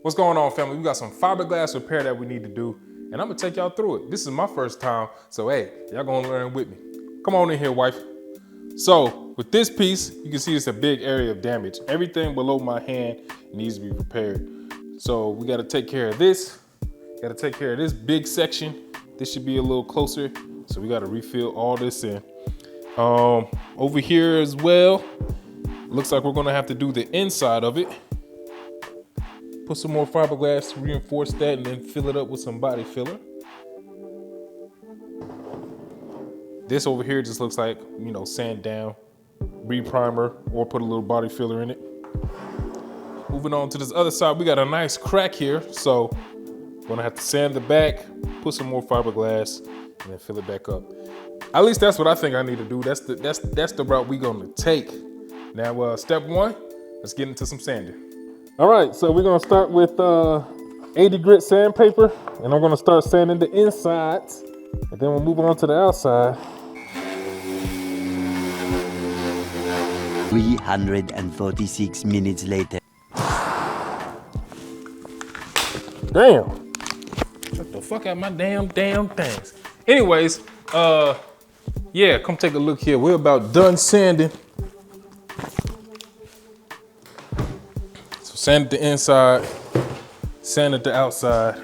What's going on, family? We got some fiberglass repair that we need to do, and I'm gonna take y'all through it. This is my first time, so hey, y'all gonna learn with me. Come on in here, wife. So with this piece, you can see it's a big area of damage. Everything below my hand needs to be repaired. So we gotta take care of this. Gotta take care of this big section. This should be a little closer. So we gotta refill all this in. Over here as well, looks like we're gonna have to do the inside of it. Put some more fiberglass to reinforce that and then fill it up with some body filler. This over here just looks like, you know, sand down, re-primer, or put a little body filler in it. Moving on to this other side, we got a nice crack here. So we're gonna have to sand the back, put some more fiberglass, and then fill it back up. At least that's what I think I need to do. That's the route we're gonna take. Now, step one, let's get into some sanding. All right, so we're gonna start with 80 grit sandpaper, and I'm gonna start sanding the insides, and then we'll move on to the outside. 346 minutes later. Damn. Shut the fuck out my damn things. Anyways, yeah, come take a look here. We're about done sanding. So sanded the inside, sanded the outside,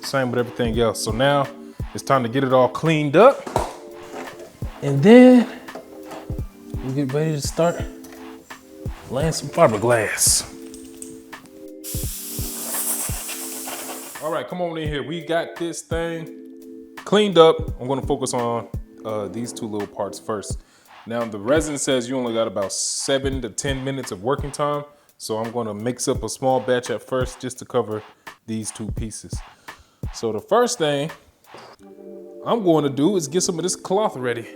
same with everything else. So now it's time to get it all cleaned up. And then we get ready to start laying some fiberglass. All right, come on in here. We got this thing cleaned up. I'm gonna focus on these two little parts first. Now the resin says you only got about 7 to 10 minutes of working time. So I'm gonna mix up a small batch at first just to cover these two pieces. So the first thing I'm going to do is get some of this cloth ready.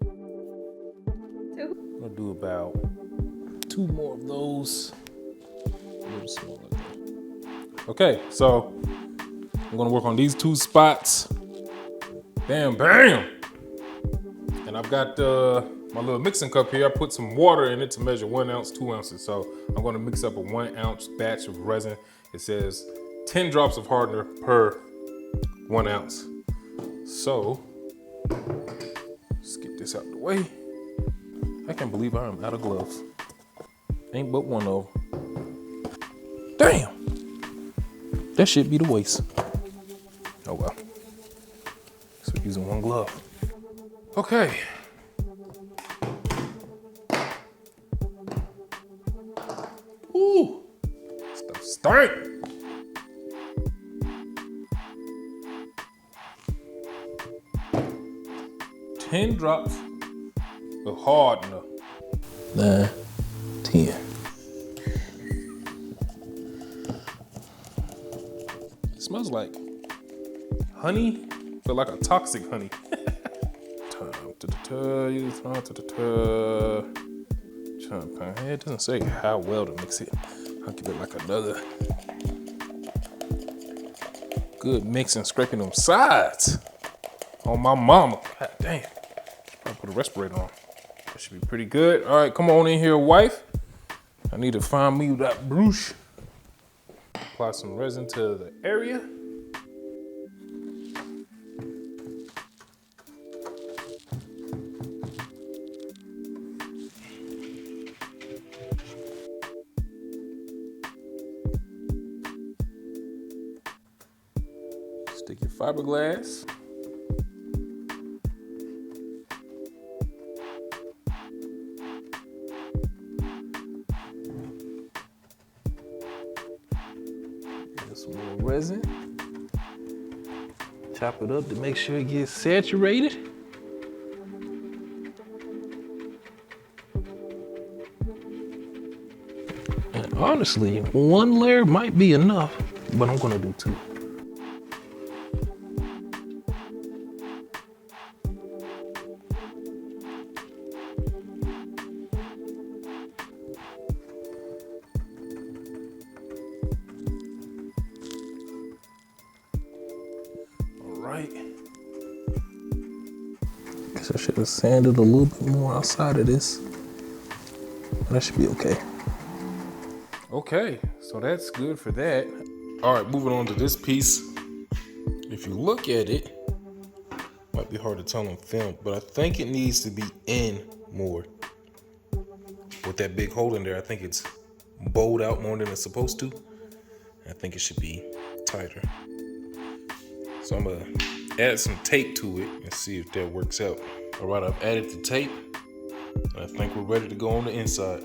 I'm gonna do about 2 more of those. A little smaller. Okay, so I'm gonna work on these 2 spots. Bam, bam. And I've got my little mixing cup here. I put some water in it to measure 1 ounce, 2 ounces. So I'm gonna mix up a 1 ounce batch of resin. It says 10 drops of hardener per 1 ounce. So let's get this out of the way. I can't believe I am out of gloves. Ain't but one of them. Damn. That should be the waste. Oh well. So we're using 1 glove. Okay. Ooh, stuff stink. Ten drops of hardener. 9, 10. It smells like honey, but like a toxic honey. It doesn't say how well to mix it. I'll give it like another good mix and scraping them sides. On my mama. God damn. I'll put a respirator on. That should be pretty good. All right, come on in here, wife. I need to find me that brush. Apply some resin to the area. Stick your fiberglass. Get some more resin. Chop it up to make sure it gets saturated. And honestly, 1 layer might be enough, but I'm gonna do 2. Right. Guess I should have sanded a little bit more outside of this. That should be okay. Okay, so that's good for that. All right, moving on to this piece. If you look at it, might be hard to tell on film, but I think it needs to be in more. With that big hole in there, I think it's bowed out more than it's supposed to. I think it should be tighter. So I'm gonna add some tape to it and see if that works out. All right, I've added the tape. I think we're ready to go on the inside.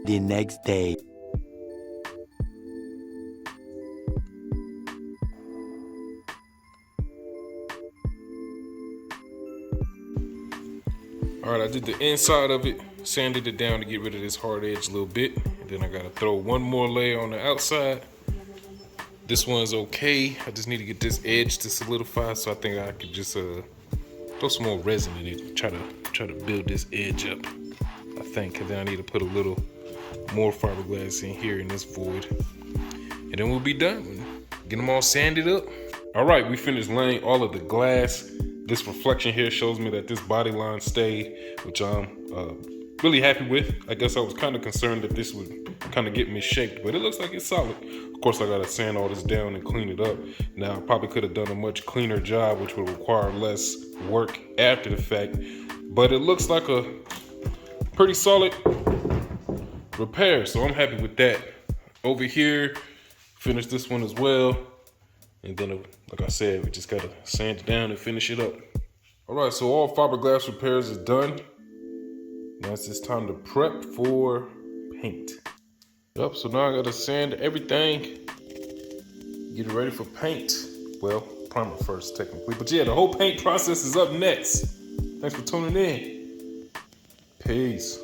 The next day. All right, I did the inside of it, sanded it down to get rid of this hard edge a little bit. And then I gotta throw one more layer on the outside. This one's okay. I just need to get this edge to solidify, so I think I could just throw some more resin in it, try to build this edge up, I think. And then I need to put a little more fiberglass in here in this void. And then we'll be done. Get them all sanded up. All right, we finished laying all of the glass. This reflection here shows me that this body line stayed, which I'm really happy with. I guess I was kind of concerned that this would kind of get misshaped, but it looks like it's solid. Of course, I gotta sand all this down and clean it up. Now, I probably could have done a much cleaner job, which would require less work after the fact, but it looks like a pretty solid repair, so I'm happy with that. Over here, finish this one as well. And then, like I said, we just gotta sand it down and finish it up. All right, so all fiberglass repairs is done. Now it's just time to prep for paint. Yep, so now I gotta sand everything, get it ready for paint. Well, primer first, technically. But yeah, the whole paint process is up next. Thanks for tuning in. Peace.